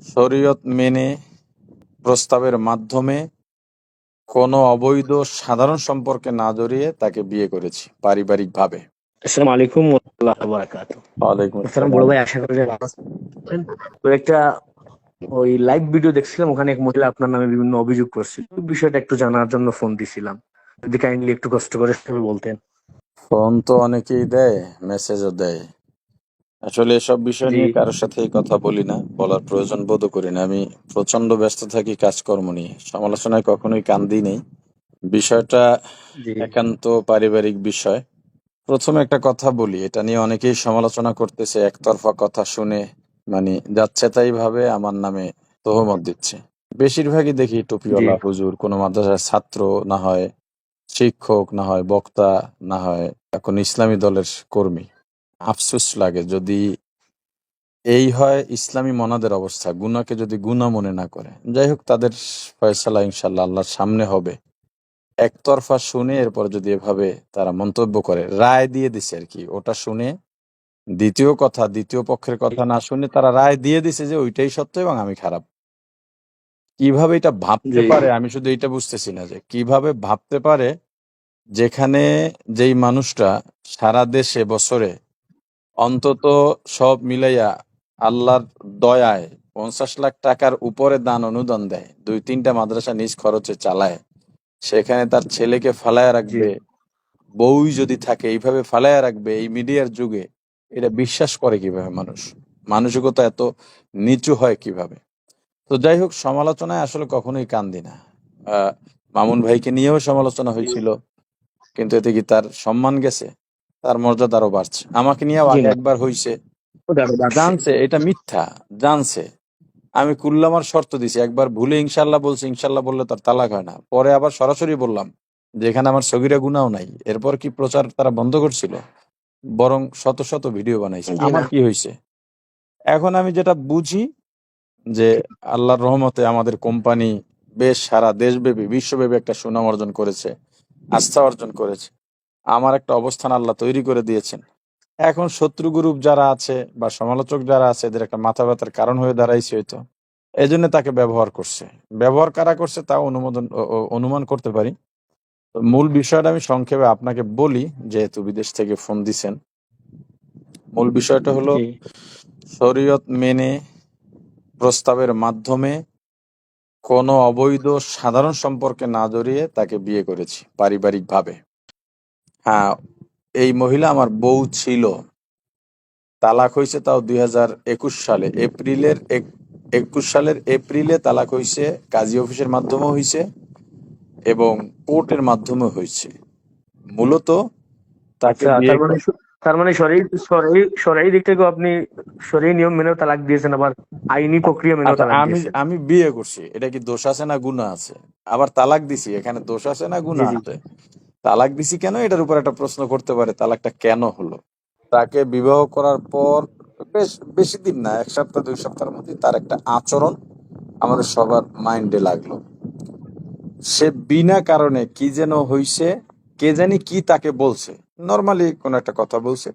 শরীয়ত মেনে প্রস্তাবের মাধ্যমে কোনো অবৈধ সাধারণ সম্পর্কে না জড়িয়ে তাকে বিয়ে করেছি পারিবারিকভাবে। আসসালামু আলাইকুম ওয়া রাহমাতুল্লাহি ওয়া বারাকাতুহু। ওয়ালাইকুম আসসালাম বড় আসসালাম। ভাই, আশা করি যে ভালো আছেন। তো একটা ওই লাইভ ভিডিও দেখছিলাম, ওখানে এক মহিলা আপনার নামে বিভিন্ন অভিযোগ করছিল। ওই বিষয়টা একটু জানার জন্য ফোন দিছিলাম, যদি কাইন্ডলি একটু কষ্ট করে সেভাবে বলতেন। ফোন তো অনেকেই দেয়, মেসেজও দেয়। আসলে এসব বিষয় জি নিয়ে কারোর সাথেই কথা বলি না, বলার প্রয়োজন বোধও করি না। আমি প্রচন্ড ব্যস্ত থাকি কাজকর্ম নিয়ে, সমালোচনায় কখনোই কান দিই নেই। বিষয়টা জি একান্ত পারিবারিক বিষয়। প্রথমে একটা কথা বলি, এটা নিয়ে অনেকেই সমালোচনা করতেছে, একতরফা কথা শুনে মানে যাচ্ছে তাই ভাবে আমার নামে তহমত দিচ্ছে। বেশিরভাগই দেখি জি টুপিওয়ালা হুজুর, কোনো মাদ্রাসার ছাত্র, না হয় শিক্ষক, না হয় বক্তা, না হয় কোন ইসলামী দলের কর্মী। আফসোস লাগে যদি এই হয় ইসলামী মনাদের অবস্থা, গুনাহকে যদি গুনাহ মনে না করে। যাই হোক, তাদের ফয়সালা ইনশাল্লাহ আল্লাহর সামনে হবে। একতরফা শুনে এরপর যদি এভাবে তারা মন্তব্য করে, রায় দিয়ে দিছে আর কি, ওটা শুনে দ্বিতীয় পক্ষের কথা না শুনে তারা রায় দিয়ে দিছে যে ওইটাই সত্য এবং আমি খারাপ। কিভাবে এটা ভাবতে জি পারে আমি শুধু এটা বুঝতেছি না, যে কিভাবে ভাবতে পারে যেখানে যেই মানুষটা সারা দেশে বছরে অন্তত সব মিলাইয়া আল্লাহর দয়ায় 50 লাখ টাকার উপরে দান অনুদান দেয়, 2-3টা মাদ্রাসা নিজ খরচে চালায়, সেখানে তার ছেলেকে ফালায়া জি রাখবে, বউই যদি থাকে এইভাবে ফালায়া রাখবে এই মিডিয়ার যুগে, এটা বিশ্বাস করে কিভাবে মানুষ? মানসিকতা এত নিচু হয় কিভাবে? তো যাই হোক, সমালোচনায় আসলে কখনোই কান দিই না। মামুন ভাইকে নিয়েও সমালোচনা হয়েছিল, কিন্তু এতে কি তার সম্মান গেছে? তার মর্যাদা আরো বাড়ছে। আমাকে নিয়েও জি আগে না, একবার হইছে, ওটা আরো বাড়ছে। জানছে এটা মিথ্যা, জানছে। আমি কুল্লামার শর্ত দিছি, একবার ভুলে ইনশাল্লাহ বলছি, ইনশাল্লাহ বললে তার তালাক হয় না। পরে আবার সরাসরি বললাম যে এখানে আমার সগীরা গুনাও নাই। এরপর কি প্রচার তারা বন্ধ করছিল? বরং শত শত ভিডিও বানাইছে। জি না, আমার কি হয়েছে? এখন আমি যেটা বুঝি যে আল্লাহর রহমতে আমাদের কোম্পানি বেশ সারা দেশব্যাপী বিশ্বব্যাপী একটা সুনাম অর্জন করেছে, আস্থা অর্জন করেছে। আমার একটা অবস্থান আল্লাহ তৈরি করে দিয়েছেন। এখন শত্রু গ্রুপ যারা আছে বা সমালোচক যারা আছে, এদের একটা মাথা ব্যথার কারণ হয়ে দাঁড়াইছে হয়তো। এই জন্য তাকে ব্যবহার করছে। ব্যবহার কারা করছে তাও অনুমান করতে পারি। তো মূল বিষয়টা আমি সংক্ষেপে আপনাকে বলি, যেহেতু বিদেশ থেকে ফোন দিছেন। মূল বিষয়টা হলো, জি শরীয়ত মেনে প্রস্তাবের মাধ্যমে কোনো অবৈধ সাধারণ সম্পর্কে না জড়িয়ে তাকে বিয়ে করেছি পারিবারিকভাবে। হ্যাঁ, এই মহিলা আমার বউ ছিল। তালাক হয়েছে তাও 2021 সালে এপ্রিলে তালাক হয়েছে। কাজী অফিসের মাধ্যমে হয়েছে এবং কোর্টের মাধ্যমে হয়েছে। মূলত তাকে আচ্ছা, বিয়ে তার মানে তার মানে সরাই সরাই সরাই দিক থেকেও আপনি সরাই নিয়ম মেনেও তালাক দিয়েছেন, আবার আইনি প্রক্রিয়া মেনেও আচ্ছা, তালাক আমি দিয়েছেন। আমি বিয়ে করছি, এটা কি দোষ আছে না গুনাহ আছে? আবার তালাক দিছি, এখানে দোষ আছে না জি গুনাহ জি আছে? তালাক দিছি কেন, এটার উপর একটা প্রশ্ন করতে পারে, তালাকটা কেন হলো? তাকে বিবাহ করার পর বেশ বেশি দিন না, 1 সপ্তাহ 2 সপ্তাহের মধ্যে তার একটা আচরণ আমাদের সবার মাইন্ডে লাগলো। সে বিনা কারণে কি যেন হইছে, কে জানি কি তাকে বলছে, নর্মালি কোন একটা কথা বলছে,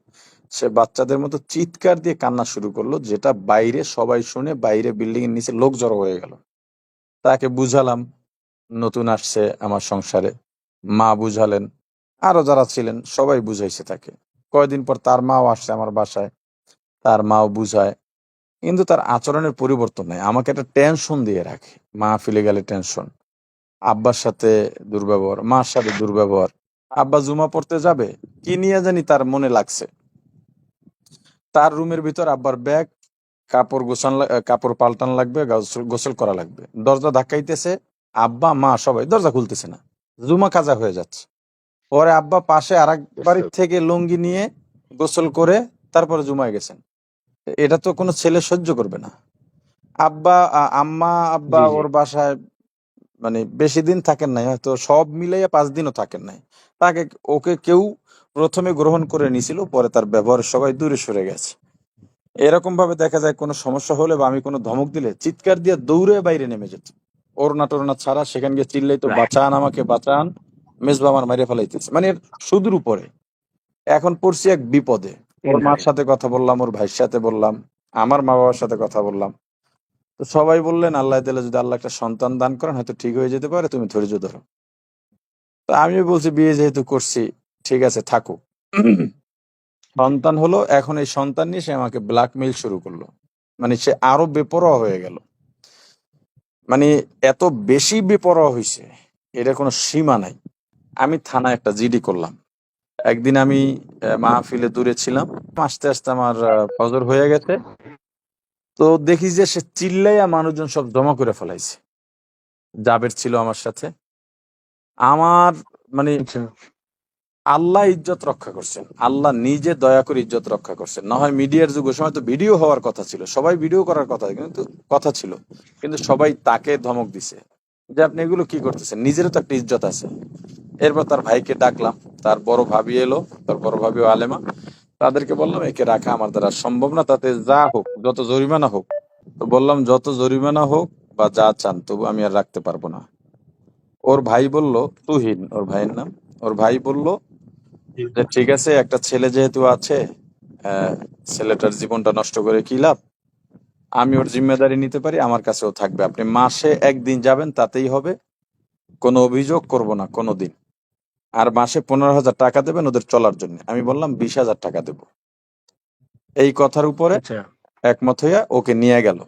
সে বাচ্চাদের মতো চিৎকার দিয়ে কান্না শুরু করলো, যেটা বাইরে সবাই শুনে, বাইরে বিল্ডিং এর নিচে লোক জড়ো হয়ে গেল। তাকে বুঝালাম, নতুন আসছে আমার সংসারে, মা বুঝালেন, আরো যারা ছিলেন সবাই বুঝাইছে তাকে। কয়দিন পর তার মাও আসছে আমার বাসায়, তার মাও বুঝায়, কিন্তু তার আচরণের পরিবর্তন নাই। আমাকে একটা টেনশন দিয়ে রাখে, মা ফিলে গেলে টেনশন, আব্বার সাথে দুর্ব্যবহার, মার সাথে দুর্ব্যবহার। আব্বা জুমা পড়তে যাবে, কি নিয়ে জানি তার মনে লাগছে, তার রুমের ভিতর আব্বার ব্যাগ, কাপড় পাল্টান লাগবে, গোসল করা লাগবে, দরজা ধাক্কাইতেছে, আব্বা মা সবাই, দরজা খুলতেছে না, জুমা কাজা হয়ে যাচ্ছে। পরে আব্বা পাশে আরেক বাড়ির থেকে লুঙ্গি নিয়ে গোসল করে তারপরে জুমায় গেছেন। এটা তো কোনো ছেলে সহ্য করবে না। আব্বা জি জি ওর বাসায় মানে বেশি দিন থাকেন নাই, হয়তো সব মিলাইয়া 5 দিনও থাকেন নাই। তাকে, ওকে কেউ প্রথমে গ্রহণ করে নিছিল, পরে তার ব্যবহার সবাই দূরে সরে গেছে। এরকম ভাবে দেখা যায় কোনো সমস্যা হলে বা আমি কোনো ধমক দিলে চিৎকার দিয়ে দৌড়ে বাইরে নেমে যেত, ওড়না টোড়না ছাড়া সেখানে গিয়ে চিল্লাইতো, বাঁচান আমাকে বাঁচান, মেজবা আমার মাইরে ফেলাইতেছে, মানে এর সুদূর উপরে। এখন পড়ছি এক বিপদে। ওর মার সাথে কথা বললাম, ওর ভাইয়ের সাথে বললাম, আমার মা বাবার সাথে কথা বললাম। তো সবাই বললেন আল্লাহ তাআলা যদি আল্লাহ একটা সন্তান দান করেন হয়তো ঠিক হয়ে যেতে পারে, তুমি ধৈর্য ধরো। তো আমিও বলছি বিয়ে যেহেতু করছি ঠিক আছে থাকুক। সন্তান হলো, এখন এই সন্তান নিয়ে সে আমাকে ব্ল্যাকমেইল শুরু করলো। মানে সে আরো বেপরোয়া হয়ে গেল। মানে এত বেশি বেপরোয়া হয়েছে, এটা কোনো সীমা নাই। আমি থানায় একটা জিডি করলাম। একদিন আমি মাহফিলে দূরে ছিলাম, আস্তে আস্তে আমার ফজর হয়ে গেছে। তো দেখি যে সে চিল্লাইয়া মানুষজন সব জমা করে ফেলাইছে। জাবের ছিল আমার সাথে। আমার মানে আচ্ছা আল্লাহ ইজ্জত রক্ষা করছেন, আল্লাহ নিজে দয়া করে ইজ্জত রক্ষা করছেন। না হয় মিডিয়ার যুগ, ওই সময় তো ভিডিও হওয়ার কথা ছিল, সবাই ভিডিও করার কথা ছিল, কিন্তু সবাই তাকে ধমক দিছে যে আপনি এগুলো কি করতেছেন, নিজেরও তো একটা ইজ্জত আছে। এরপর তার ভাইকে ডাকলাম, তার বড় ভাবি এলো, তার বড় ভাবিও আলেমা। তাদেরকে বললাম একে রাখা আমার দ্বারা সম্ভব না, তাতে যা হোক, যত জরিমানা হোক। তো বললাম যত জরিমানা হোক বা যা চান, তবু আমি আর রাখতে পারবো না। ওর ভাই বলল, তুহিন ওর ভাইয়ের নাম, ওর ভাই বলল যে ঠিক আছে, একটা ছেলে যেহেতু আছে, আহ, ছেলেটার জীবনটা নষ্ট করে কি লাভ, আমি ওর জিম্মেদারি নিতে পারি, আমার কাছেও থাকবে, আপনি মাসে একদিন যাবেন তাতেই হবে, কোনো অভিযোগ করব না কোনোদিন। আর মাসে 15,000 টাকা দেবেন ওদের চলার জন্য। আমি বললাম 20,000 টাকা দেব। এই কথার উপরে আচ্ছা একমত হইয়া ওকে নিয়ে গেল।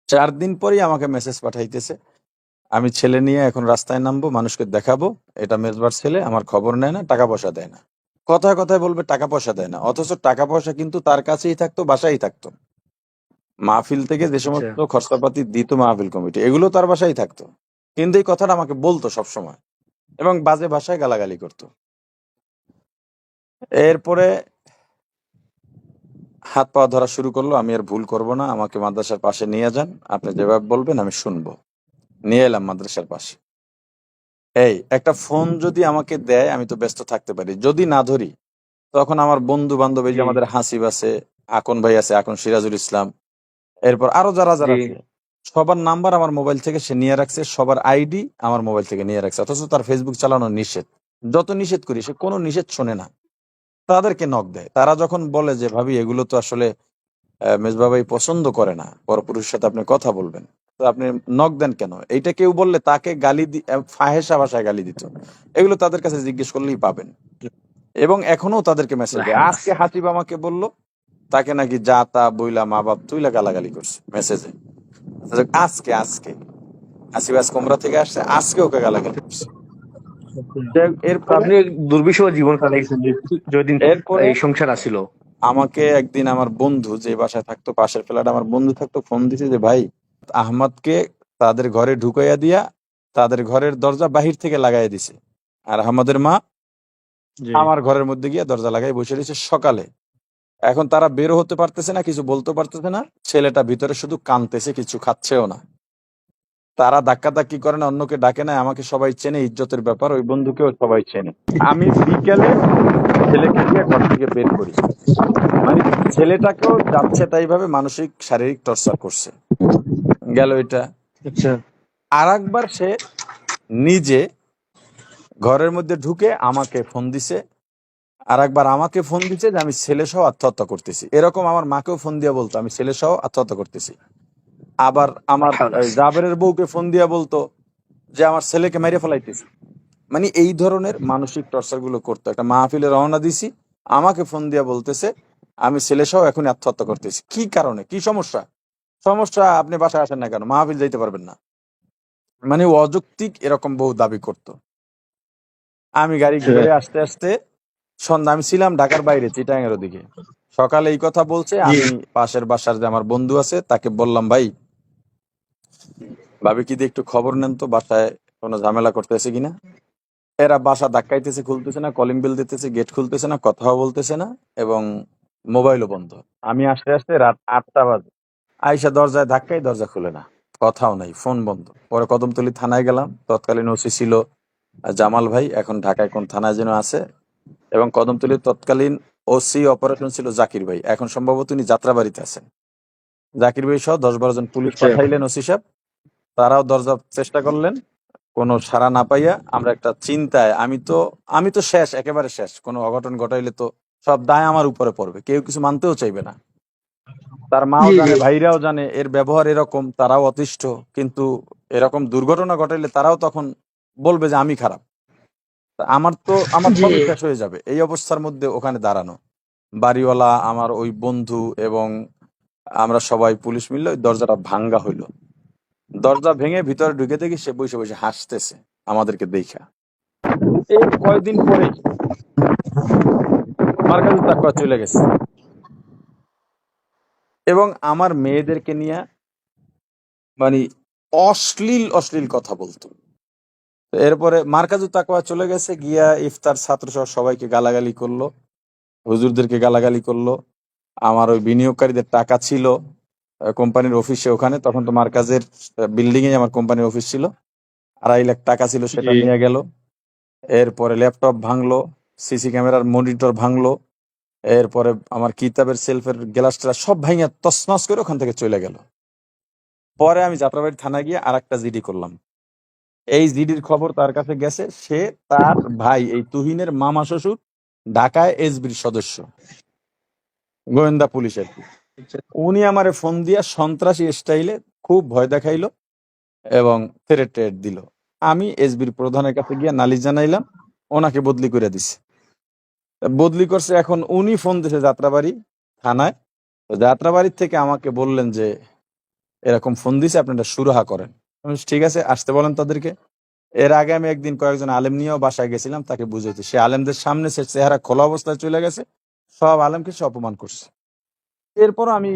4 দিন পরেই আমাকে মেসেজ পাঠাইতেছে, আমি ছেলে নিয়ে এখন রাস্তায় নামবো, মানুষকে দেখাবো এটা মেজবার ছেলে, আমার খবর নেয় না, টাকা পয়সা দেয় না। কথায় কথায় বলবে টাকা পয়সা দেয় না, অথচ টাকা পয়সা কিন্তু তার কাছেই থাকতো, বাসায় থাকতো। মাহফিল থেকে যে আচ্ছা সমস্ত খরচাপাতি দিত মাহফিল কমিটি, এগুলো তার বাসায় থাকতো। কিন্তু এই কথাটা আমাকে বলতো সবসময়, এবং বাজে ভাষায় গালাগালি করতো। এরপরে হাত পা ধরা শুরু করলো, আমি আর ভুল করব না, আমাকে মাদ্রাসার পাশে নিয়ে যান, আপনি যেভাবে বলবেন আমি শুনবো। নিয়ে এলাম মাদ্রাসার পাশে। এই একটা ফোন যদি আমাকে দেয় আমি তো ব্যস্ত থাকতে পারি, যদি না ধরি তখন আমার বন্ধু বান্ধব, এই যে জি আমাদের হাসিব আছে, আকন ভাই আছে, আকন সিরাজুল ইসলাম, এরপর আরো যারা যারা জি আছে, সবার নাম্বার আমার মোবাইল থেকে সে নিয়ে রাখছে, সবার আইডি আমার মোবাইল থেকে নিয়ে রাখছে, অথচ তার ফেসবুক চালানো নিষেধ। যত নিষেধ করি সে কোনো নিষেধ শোনে না। তাদেরকে নক দেয়, তারা যখন বলে যে ভাবি এগুলো তো আসলে মেজবা ভাই পছন্দ করে না, পরপুরুষের সাথে আপনি কথা বলবেন, তো আপনি নক দেন কেন, এইটা কেউ বললে তাকে গালি ফাহেসা ভাষায় গালি দিত। এগুলো তাদের কাছে জিজ্ঞেস করলেই পাবেন। এবং এখনো তাদেরকে মেসেজ দেয়। রাহেশ আজকে হাসিব আমাকে বলল তাকে নাকি যা তা বইলা মা বাপ তুইলা গালাগালি করছে মেসেজে। আজকে আজকে হাসিব আজ কোমরা থেকে আসছে, আজকে ওকে গালাগালি করছে। যাই হোক, তো এরপরে আপনি দুর্বিষহ জীবন কাটাইছেন যদিন এরপরে এই সংসার আসিল। আমাকে একদিন আমার বন্ধু, যে বাসায় থাকতো পাশের ফ্ল্যাট, আমার বন্ধু থাকতো, ফোন দিছে যে ভাই আহমদকে তাদের ঘরে ঢুকাইয়া দিয়া তাদের ঘরের দরজা বাহির থেকে লাগাই দিছে, আর আহমদের মা জি আমার ঘরের মধ্যে গিয়ে দরজা লাগাই বসে রয়েছে সকালে। এখন তারা বেরো হতে পারতেছে না, কিছু বলতে পারতেছে না, ছেলেটা ভিতরে শুধু কাঁদতেছে, কিছু খাচ্ছেও না। তারা ধাক্কাধাক্কি করে না, অন্যকে ডাকে না, আমাকে সবাই চেনে, ইজ্জতের ব্যাপার, ওই বন্ধুকেও সবাই চেনে। আমি বিকেলে ছেলেকে দিয়ে ঘর থেকে বের করি। মানে ছেলেটাকেও যাচ্ছে তাই ভাবে মানসিক শারীরিক টর্চার করছে। গেল এটা। আচ্ছা আর একবার সে নিজে ঘরের মধ্যে ঢুকে আমাকে ফোন দিছে, আর একবার আমাকে ফোন দিছে যে আমি ছেলে সহ আত্মহত্যা করতেছি। এরকম আমার মাকেও ফোন দিয়া বলতো আমি ছেলে সহ আত্মহত্যা করতেছি। আবার আমার খালাস জাবেরের বউকে ফোন দিয়া বলতো যে আমার ছেলেকে মেরে ফেলাইতেছি। মানে এই ধরনের মানসিক টর্চার গুলো করতো। একটা মাহফিলে রওনা দিছি, আমাকে ফোন দিয়া বলতেছে আমি ছেলে সহ এখন আত্মহত্যা করতেছি। কি কারণে, কি সমস্যা? সমস্যা আপনি বাসায় আসেন না কেন, মাহফিল যাইতে পারবেন না। মানে ও অযৌক্তিক এরকম বহু দাবি করতো। আমি গাড়ি ঘুরে আসতে আসতে সন্ধ্যা, আমি ছিলাম ঢাকার বাইরে চিটাগাং এর ওদিকে। সকালে এই কথা বলছে, জি আমি পাশের বাসার যে আমার বন্ধু আছে তাকে বললাম ভাই ভাবি কি দিয়ে একটু খবর নেন তো বাসায় কোনো ঝামেলা করতেছে কিনা। এরা বাসা ধাক্কাইতেছে, খুলতেছে না, কলিং বেল দিতেছে, গেট খুলতেছে না, কথাও বলতেছে না, এবং মোবাইলও বন্ধ। আমি আসতে আসতে রাত 8টা বাজে। আইসা দরজায় ধাক্কাই, দরজা খুলে না, কথাও নাই, ফোন বন্ধ। পরে কদমতলী থানায় গেলাম, তৎকালীন ওসি ছিল জামাল ভাই, এখন ঢাকায় কোন থানায় যেন আছে। এবং কদমতলীর তৎকালীন ওসি অপারেশন ছিল জাকির ভাই, এখন সম্ভবত উনি যাত্রাবাড়িতে আছেন। জাকির ভাই সহ 10-12 জন পুলিশ আচ্ছা পাঠাইলেন ওসি সাহেব। তারাও দরজা চেষ্টা করলেন, কোনো সাড়া না পাইয়া আমরা একটা চিন্তায়, আমি তো শেষ, একেবারে শেষ, কোনো অঘটন ঘটাইলে তো সব দায় আমার উপরে পড়বে, কেউ কিছু মানতেও চাইবে না। তার মাও জি জানে, জি ভাইরাও জানে এর ব্যবহার এরকম, তারাও অতিষ্ঠ। কিন্তু এরকম দুর্ঘটনা ঘটাইলে তারাও তখন বলবে যে আমি খারাপ। তা আমার জি সবই শেষ হয়ে যাবে। এই অবস্থার মধ্যে ওখানে দাঁড়ানো, বাড়িওয়ালা, আমার ওই বন্ধু এবং আমরা সবাই পুলিশ মিললে ওই দরজাটা ভাঙ্গা হইলো। দরজা ভেঙে ভিতরে ঢুকে দেখি সে বসে বসে হাসতেছে আমাদেরকে দেখা। এর কয়দিন পরেই মার্কাজু তাকওয়া চলে গেছে এবং আমার মেয়েদেরকে নিয়ে মানে অশ্লীল অশ্লীল কথা বলতো। তো এরপরে মার্কাজু তাকওয়া চলে গেছে, গিয়া ইফতার ছাত্র সহ সবাইকে গালাগালি করলো, হুজুরদেরকে গালাগালি করলো। আমার ওই বিনিয়োগকারীদের টাকা ছিল কোম্পানির অফিসে, ওখানে তখন তো মার্কাজের বিল্ডিং এ আমার কোম্পানির অফিস ছিল, 2.5 লাখ টাকা ছিল, সেটা জি নিয়ে গেল। এরপরে ল্যাপটপ ভাঙলো, সিসি ক্যামেরার মনিটর ভাঙলো। এরপরে আমার কিতাবের সেলফের গ্লাসটা সব ভাঙিয়া তছনছ করে ওখান থেকে চলে গেল। পরে আমি যাত্রাবাড়ি থানায় গিয়ে আর একটা জিডি করলাম। এই জিডির খবর তার কাছে গেছে, সে তার ভাই এই তুহিনের মামা শ্বশুর ঢাকায় এসবির সদস্য, গোয়েন্দা পুলিশ আর কি। আচ্ছা উনি আমারে ফোন দিয়া সন্ত্রাসী স্টাইলে খুব ভয় দেখাইলো এবং থ্রেট টেট দিল। আমি এসবির প্রধানের কাছে গিয়া নালিশ জানাইলাম, ওনাকে বদলি করে দিছে। বদলি করছে, এখন উনি ফোন দিছে যাত্রাবাড়ি থানায়। তো যাত্রাবাড়ির থেকে আমাকে বললেন যে এরকম ফোন দিছে, আপনারা সুরাহা করেন। আমি বলছি, ঠিক আছে, আসতে বলেন তাদেরকে। এর আগে আমি একদিন কয়েকজন আলেম নিয়েও বাসায় গেছিলাম, তাকে বুঝাইতে। সে আলেমদের সামনে সে চেহারা খোলা অবস্থায় চলে গেছে, সব আলেমকে সে অপমান করছে। এরপর আমি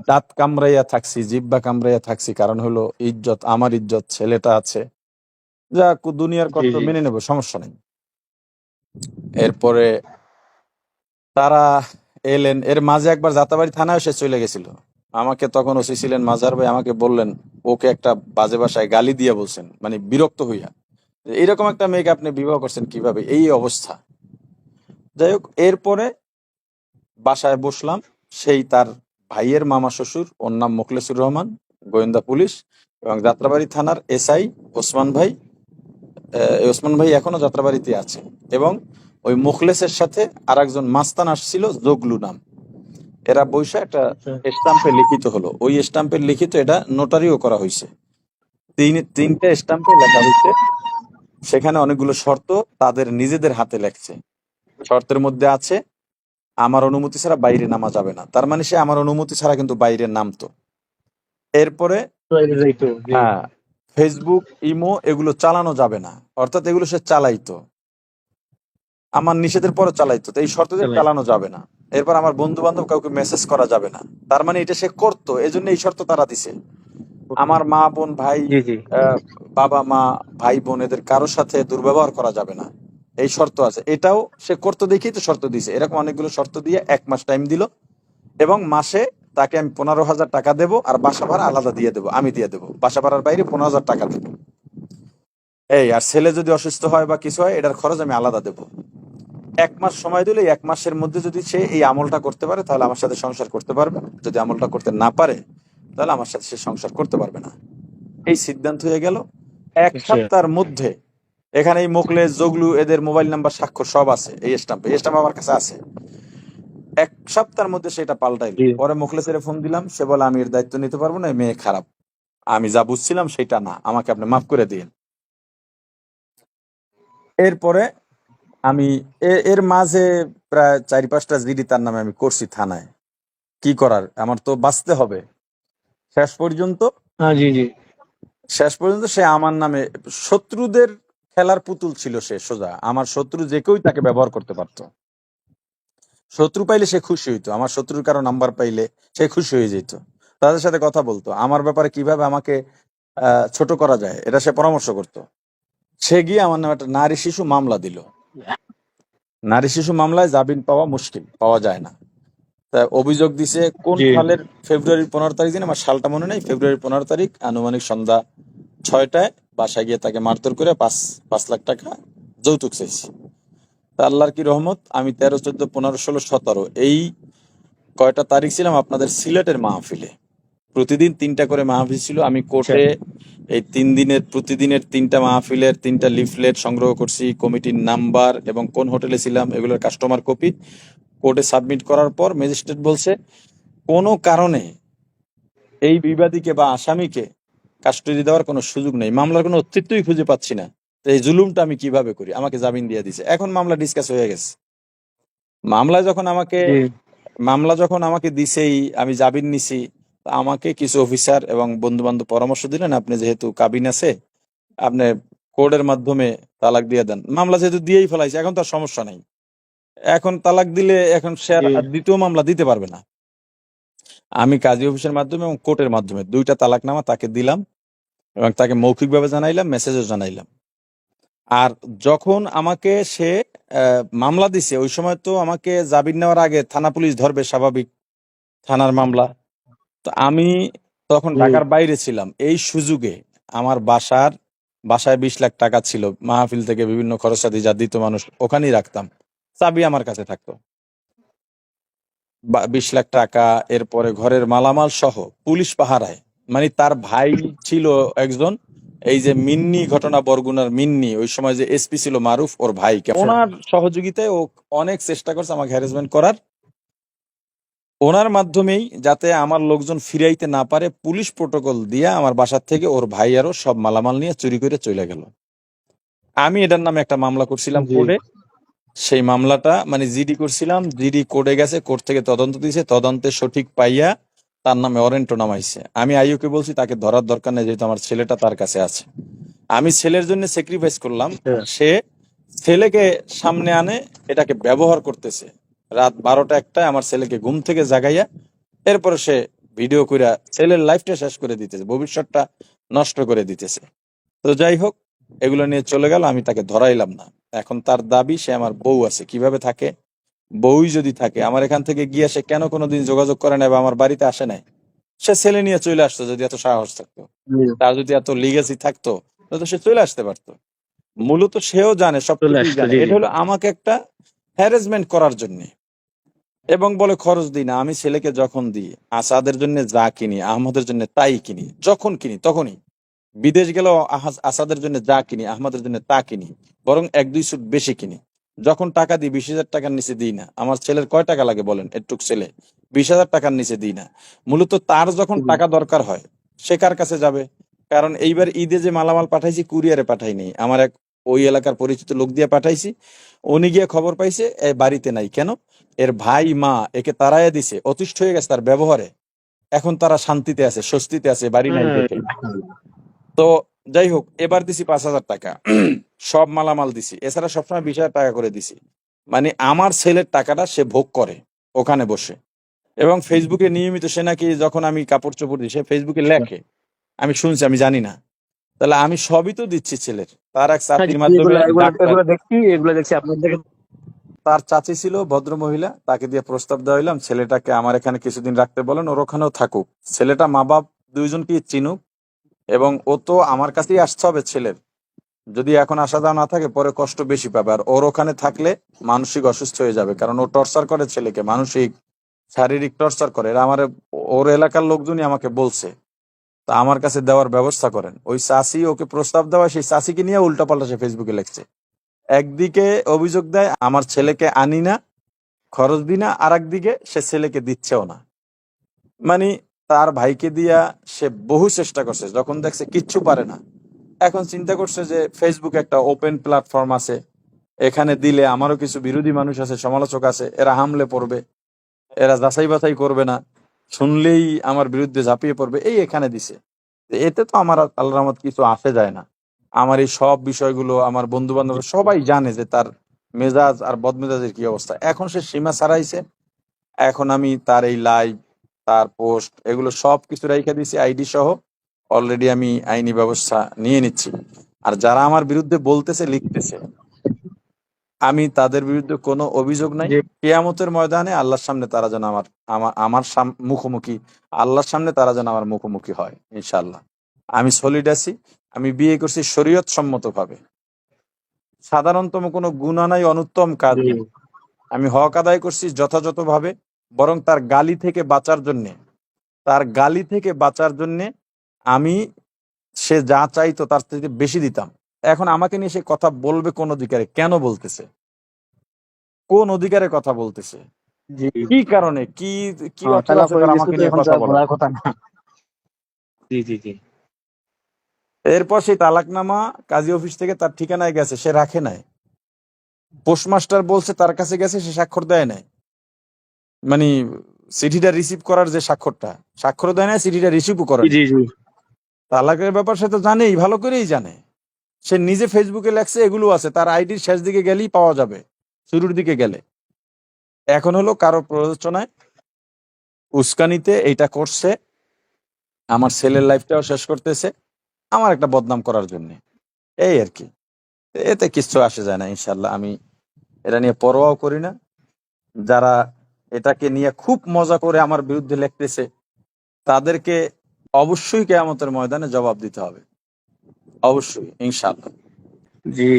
দাঁত কামড়াইয়া থাকছি, জিব্বা কামড়াইয়া থাকছি, কারণ হলো ইজ্জত, আমার ইজ্জত, ছেলেটা আছে, যা দুনিয়ার জি কত জি মেনে নেব, সমস্যা নেই। এরপরে তারা এলেন, এর মাঝে একবার যাত্রাবাড়ি থানায় সে চলে গেছিল। আমাকে তখন ওসি ছিলেন মাজার ভাই, আমাকে বললেন ওকে একটা বাজে ভাষায় গালি দিয়ে বলছেন, মানে বিরক্ত হইয়া, যে এরকম একটা মেয়েকে আপনি বিবাহ করছেন কিভাবে, এই অবস্থা। যাই হোক, এরপরে বাসায় বসলাম। সেই তার ভাইয়ের মামা শ্বশুর, ওর নাম মোখলেসুর রহমান, গোয়েন্দা পুলিশ, এবং যাত্রাবাড়ি থানার এসআই ওসমান ভাই। এই ওসমান ভাই এখনো যাত্রাবাড়িতে আছে। এবং ওই মুখলেসের সাথে আর একজন মাস্তান আসছিল, জগলু নাম। এরা বৈশা একটা আচ্ছা স্টাম্পে লিখিত হলো, ওই স্টাম্পের লিখিত এটা নোটারিও করা হয়েছে। তিনটা স্টাম্পে লেখা হয়েছে, সেখানে অনেকগুলো শর্ত তাদের নিজেদের হাতে লেখছে। শর্তের মধ্যে আছে আমার অনুমতি ছাড়া বাইরে নামা যাবে না। তার মানে সে আমার অনুমতি ছাড়া কিন্তু বাইরে নামতো। এরপরে যাইতো জি হ্যাঁ, ফেসবুক, ইমো এগুলো চালানো যাবে না, অর্থাৎ এগুলো সে চালাইতো, আমার নিষেধের পরে চালাইতো। তো এই শর্তদের চালাই চালানো যাবে না। এরপর আমার বন্ধু বান্ধব কাউকে মেসেজ করা যাবে না। তার মানে এটা সে করতো, এজন্য এই শর্ত তারা দিছে। আমার মা বোন ভাই, জি জি আহ, বাবা মা, ভাই বোন, এদের কারোর সাথে দুর্ব্যবহার করা যাবে না, এই শর্ত আছে। এটাও সে করতো দেখেই তো শর্ত দিছে। এরকম অনেকগুলো শর্ত দিয়ে 1 মাস টাইম দিল, এবং মাসে তাকে আমি 15,000 টাকা দেবো, আর বাসা ভাড়া আলাদা দিয়ে দেবো, আমি দিয়ে দেবো, বাসা ভাড়ার বাইরে 15,000 টাকা দেবো। এই আর ছেলে যদি অসুস্থ হয় বা কিছু হয়, এটার খরচ আমি আলাদা দেবো। 1 মাস সময় দিলে 1 মাসের মধ্যে যদি সে এই আমলটা করতে পারে তাহলে আমার সাথে সংসার করতে পারবে, যদি আমলটা করতে না পারে তাহলে আমার সাথে সে সংসার করতে পারবে না। এই সিদ্ধান্ত হয়ে গেল। এক আচ্ছা সপ্তাহের মধ্যে এখানে এই মোকলেস, জগলু, এদের মোবাইল নাম্বার, স্বাক্ষর সব আছে এই স্টাম্পে, এই স্টাম্প আমার কাছে আছে। 1 সপ্তাহের মধ্যে সেটা পাল্টাইলো। জি পরে মোখলেসের ফোন দিলাম, সে বলে আমি এর দায়িত্ব নিতে পারবো না, এই মেয়ে খারাপ, আমি যা বুঝছিলাম সেটা না, আমাকে আপনি মাফ করে দিন। এরপরে আমি এর মাঝে প্রায় 4-5টা জিডি তার নামে আমি করছি থানায়। কি করার, আমার তো বাঁচতে হবে। শেষ পর্যন্ত হ্যাঁ জি জি শেষ পর্যন্ত সে আমার নামে, শত্রুদের খেলার পুতুল ছিল সে, সোজা আমার শত্রু যে কেউই তাকে ব্যবহার করতে পারতো। শত্রু পাইলে সে খুশি হইতো, আমার শত্রুর কারো নাম্বার পাইলে সে খুশি হয়ে যেত, তাদের সাথে কথা বলতো, আমার ব্যাপারে কিভাবে আমাকে ছোট করা যায় এটা সে পরামর্শ করতো। সে গিয়ে আমার নামে একটা নারী শিশু মামলা দিল। নারী শিশু মামলায় জামিন পাওয়া মুশকিল, পাওয়া যায় না। তা অভিযোগ দিছে কোন জি সালের ফেব্রুয়ারির 15 তারিখ দিন, আমার সালটা মনে নেই, ফেব্রুয়ারির 15 তারিখ আনুমানিক সন্ধ্যা 6টায় বাসায় গিয়ে তাকে মারধর করে 5 লাখ টাকা যৌতুক চাইছি। তা আল্লাহর কি রহমত, আমি 13, 14, 15, 16, 17 এই কয়টা তারিখ ছিলাম আপনাদের সিলেটের মাহফিলে। প্রতিদিন 3টা করে মাহফিল ছিল। আমি আচ্ছা কোর্টে এই 3 দিনের প্রতিদিনের 3টা মাহফিলের 3টা লিফলেট সংগ্রহ করছি, কমিটির নাম্বার এবং কোন হোটেলে ছিলাম এগুলোর কাস্টমার কপি কোর্টে সাবমিট করার পর ম্যাজিস্ট্রেট বলছে কোনো কারণে এই বিবাদীকে বা আসামিকে কাস্টডি দেওয়ার কোনো সুযোগ নেই, মামলার কোনো অস্তিত্বই খুঁজে পাচ্ছি না। তো এই জুলুমটা আমি কিভাবে করি? আমাকে জামিন দিয়ে দিছে, এখন মামলা ডিসকাস হয়ে গেছে। মামলা যখন আমাকে জি মামলা যখন আমাকে দিছেই, আমি জামিন নিছি, তো আমাকে কিছু অফিসার এবং বন্ধু বান্ধব পরামর্শ দিলেন, আপনি যেহেতু কাবিন আছে, আপনি কোর্টের মাধ্যমে তালাক দিয়ে দেন। মামলা যেহেতু দিয়েই ফেলাইছে, এখন তো আর সমস্যা নাই। এখন তালাক দিলে এখন সে আর জি আর দ্বিতীয় মামলা দিতে পারবে না। আমি কাজী অফিসের মাধ্যমে এবং কোর্টের মাধ্যমে ২টা তালাকনামা তাকে দিলাম এবং তাকে মৌখিকভাবে জানাইলাম, মেসেজও জানাইলাম। আর যখন আমাকে সে মামলা দিছে, ওই সময় তো আমাকে জামিন নেওয়ার আগে থানা পুলিশ ধরবে, স্বাভাবিক, থানার মামলা। তো আমি তখন জি ঢাকার বাইরে ছিলাম। এই সুযোগে আমার বাসায় ২০ লাখ টাকা ছিল। মাহফিল থেকে বিভিন্ন খরচাদি যা দিত মানুষ, ওখানেই রাখতাম। চাবি আমার কাছে থাকতো। ২০ লাখ টাকা, এরপরে ঘরের মালামাল সহ পুলিশ পাহারায়। মানে তার ভাই ছিল একজন, এই যে মিন্নি ঘটনা, বরগুনার মিন্নি, ওই সময় যে এসপি ছিল মারুফ, ওর ভাইকে আচ্ছা ওনার সহযোগিতায় ও অনেক চেষ্টা করছে আমাকে হ্যারাসমেন্ট করার। ওনার মাধ্যমেই যাতে আমার লোকজন ফিরাইতে না পারে, পুলিশ প্রোটোকল দিয়ে আমার বাসার থেকে ওর ভাই আরো সব মালামাল নিয়ে চুরি করে চলে গেল। আমি এটার নামে একটা মামলা করছিলাম জি কোর্টে। সেই মামলাটা মানে জিডি করছিলাম, জিডি কোর্টে গেছে, কোর্ট থেকে তদন্ত দিয়েছে, তদন্তে সঠিক পাইয়া তার নামে ওয়ারেন্টও নামাইছে। আমি আইইউকে বলছি তাকে ধরার দরকার নেই, যেহেতু আমার ছেলেটা তার কাছে আছে। আমি ছেলের জন্য স্যাক্রিফাইস করলাম, আচ্ছা সে ছেলেকে সামনে আনে, এটাকে ব্যবহার করতেছে। রাত ১২টা ১টায় আমার ছেলেকে ঘুম থেকে জাগাইয়া এরপরে সে ভিডিও কইরা ছেলের লাইফটা শেষ করে দিতেছে, ভবিষ্যৎটা নষ্ট করে দিতেছে। তো যাই হোক, এগুলো নিয়ে চলে গেল, আমি তাকে ধরাইলাম না। এখন তার দাবি সে আমার বউ আছে, কিভাবে থাকে? বউই যদি থাকে, আমার এখান থেকে গিয়ে সে কেন কোনোদিন যোগাযোগ করে নাই বা আমার বাড়িতে আসে নাই? সে ছেলে নিয়ে চলে আসতো যদি এত সাহস থাকতো, জি তার যদি এত লিগেসি থাকতো, তাহলে তো সে চলে আসতে পারতো। মূলত সেও জানে, চলে সবকিছুই আসতো জানে, জি জি এটা হলো আমাকে একটা হ্যারাসমেন্ট করার জন্য। এবং বলে খরচ দিই না। আমি ছেলেকে যখন দিই, আসাদের জন্য যা কিনি, আহমদের জন্য তাই কিনি। যখন কিনি তখনই, বিদেশ গেলেও আসাদের জন্য যা কিনি, আহমদের জন্য তা কিনি। বরং ১-২ স্যুট বেশি কিনি। যখন টাকা দিই ২০,০০০ টাকার নিচে দিই না। আমার ছেলের কয় টাকা লাগে বলেন? এটুক ছেলে, ২০,০০০ টাকার নিচে দিই না। মূলত তার যখন জি টাকা দরকার হয়, সে কার কাছে যাবে? কারণ এইবার ঈদে যে মালামাল পাঠাইছি, কুরিয়ারে পাঠাইনি, আমার এক ওই এলাকার পরিচিত লোক দিয়ে পাঠাইছি। উনি গিয়ে খবর পাইছে এ বাড়িতে নাই। কেন? এর ভাই মা একে তাড়াইয়া দিছে, অতিষ্ঠ হয়ে গেছে তার ব্যবহারে। এখন তারা শান্তিতে আছে, স্বস্তিতে আছে, বাড়ি নাই হ্যাঁ দেখে। তো যাই হোক, এবার দিছি ৫,০০০ টাকা। সব মালামাল দিছি, এছাড়া সবসময় ২০,০০০ টাকা করে দিছি। মানে আমার ছেলের টাকাটা সে ভোগ করে ওখানে বসে। এবং ফেসবুকে নিয়মিত সে নাকি, যখন আমি কাপড় চোপড় দিই, সে ফেসবুকে লেখে। আমি শুনছি, আমি জানি না। তাহলে আমি সবই তো দিচ্ছি ছেলের। তার এক হ্যাঁ জি চাচির জি, মাধ্যমে এগুলো এগুলো ডাক্তার, এগুলো দেখছি, এগুলো দেখছি আপনাদের। তার চাচি ছিল ভদ্র মহিলা, তাকে দিয়ে প্রস্তাব দেওয়া হইলাম ছেলেটাকে আমার এখানে কিছুদিন রাখতে বলেন, ওর ওখানেও থাকুক, ছেলেটা মা বাপ দুইজনকেই চিনুক। এবং ও তো আমার কাছেই আসতে হবে ছেলের, যদি এখন আসা যাওয়া না থাকে পরে কষ্ট বেশি পাবে। আর ওর ওখানে থাকলে মানসিক অসুস্থ হয়ে যাবে, কারণ ও টর্চার করে ছেলেকে, মানসিক শারীরিক টর্চার করে। এরা আমার, ওর এলাকার লোকজনই আমাকে বলছে। তা আমার কাছে দেওয়ার ব্যবস্থা করেন। ওই চাষি ওকে প্রস্তাব দেওয়া, সেই চাষিকে নিয়ে উল্টাপাল্টা সে ফেসবুকে লেখছে। একদিকে অভিযোগ দেয় আমার ছেলেকে আনি না, খরচ দিই না, আর একদিকে সে ছেলেকে দিচ্ছেও না। মানে তার ভাইকে দিয়া সে বহু চেষ্টা করছে, যখন দেখছে কিচ্ছু পারে না, এখন চিন্তা করছে যে ফেসবুকে একটা ওপেন প্ল্যাটফর্ম আছে, এখানে দিলে আমারও কিছু বিরোধী মানুষ আছে, সমালোচক আছে, এরা হামলে পড়বে, এরা যাচাই বাছাই করবে না, শুনলেই আমার বিরুদ্ধে ঝাঁপিয়ে পড়বে, এই এখানে দিছে। তো এতে তো আমার আর আল্লাহর রহমত কিছু আসে যায় না। আমার এই সব বিষয়গুলো আমার বন্ধু বান্ধব সবাই জানে যে তার মেজাজ আর বদমেজাজের কি অবস্থা। এখন সে সীমা ছাড়াইছে। এখন আমি তার এই লাইভ, তার পোস্ট, এগুলো সব কিছু রাইখা দিছি আইডি সহ। অলরেডি আমি আইনি ব্যবস্থা নিয়ে নিচ্ছি। আর যারা আমার বিরুদ্ধে বলতেছে, লিখতেছে, আমি তাদের বিরুদ্ধে কোনো অভিযোগ নাই। জি কেয়ামতের ময়দানে আল্লাহর সামনে তারা যেন আমার আমার আমার মুখোমুখি, আল্লাহর সামনে তারা যেন আমার মুখোমুখি হয় ইনশাআল্লাহ। আমি সলিড আছি। আমি বিয়ে করছি শরীয়ত সম্মত ভাবে, সাধারণতম কোনো গুনাহ নাই, অনুত্তম কাজ জি নেই। আমি হক আদায় করছি যথাযথভাবে। বরং তার গালি থেকে বাঁচার জন্যে আমি, সে যা চাইতো তার থেকে বেশি দিতাম। এখন আমাকে নিয়ে সে কথা বলবে কোন অধিকারে? কেন বলতেছে? কোন অধিকারে কথা বলতেছে? জি। কি কারণে, কি কি অর্থ তালাক আছে হয়ে তার গেছে আমাকে তো নিয়ে এখন তো কথা আর বলার? বলার কথা না। জি জি জি। এরপর সেই তালাকনামা কাজী অফিস থেকে তার ঠিকানায় গেছে, সে রাখে নাই। পোস্টমাস্টার বলছে তার কাছে গেছে, সে স্বাক্ষর দেয় নাই। মানে চিঠিটা রিসিভ করার যে স্বাক্ষরটা, স্বাক্ষরও দেয় নাই, চিঠিটা রিসিভও করে জি নাই। জি জি। তালাকের ব্যাপার সে তো জানেই, ভালো করেই জানে। সে নিজে ফেসবুকে লেখছে, এগুলো আছে তার আইডির শেষ দিকে গেলেই পাওয়া যাবে, শুরুর দিকে গেলে। এখন হলো কারো প্ররোচনায়, উস্কানিতে এইটা করছে, আমার ছেলের লাইফটাও শেষ করতেছে, আমার একটা বদনাম করার জন্য। এই আর কি। এতে কিচ্ছু আসে যায় না, ইনশাল্লাহ আমি এটা নিয়ে পরোয়াও করি না। যারা এটাকে নিয়ে খুব মজা করে আমার বিরুদ্ধে লিখতেছে, তাদেরকে অবশ্যই কিয়ামতের ময়দানে জবাব দিতে হবে, অবশ্যই, ইনশাল্লাহ। জি।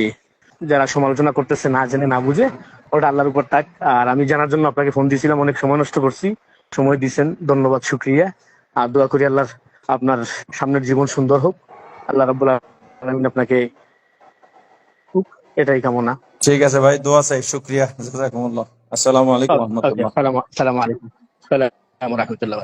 যারা সমালোচনা করতেছে না জেনে না বুঝে, ওটা আল্লাহর উপর থাক। আর আমি জানার জন্য আপনাকে ফোন দিয়েছিলাম, অনেক সময় নষ্ট করছি, সময় দিয়েছেন, ধন্যবাদ, শুক্রিয়া। আর দোয়া করি আল্লাহ আপনার সামনের জীবন সুন্দর হোক, আল্লাহ রাব্বুল আলামিন আপনাকে হোক, এটাই কামনা। ঠিক আছে ভাই, দোয়া চাই, শুক্রিয়া, জাযাকুমুল্লাহ। আসসালামু আলাইকুম ওকে, রহমতুল্লাহ। সালাম আলাইকুম। সালাম রাহমাতুল্লাহ।